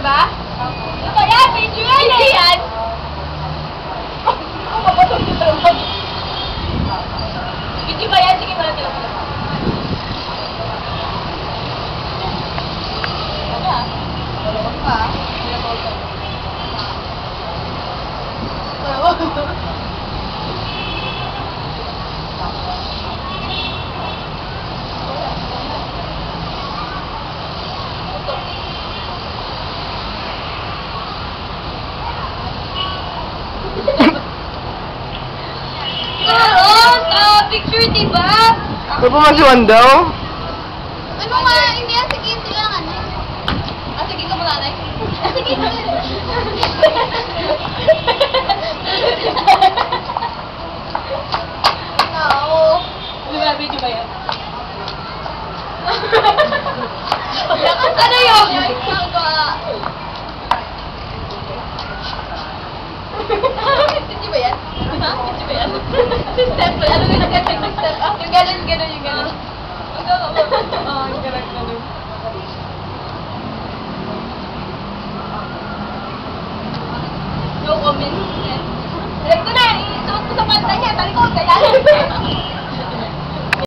ba? Ano ba yan? Video yan eh! Yan! Ako mapatong yung trabaho. Video ba yan? Sige, wala talaga. Dalawang pa. Picture, diba? Ito po masiwan daw? Ano nga? Hindi, sige, sila nga na. Sige ka muna, Nay. Sige ka. Oo. Diba, video ba yan? Ano yun? Video ba yan? Ha? Video ba yan? Step ba? Ano yung nag-step up? Yung gano'n, yung gano'n, yung gano'n. Oo, yung gano'n, gano'n. No comments. Ito na, isuot ko sa pantay niya. Talikod, kaya.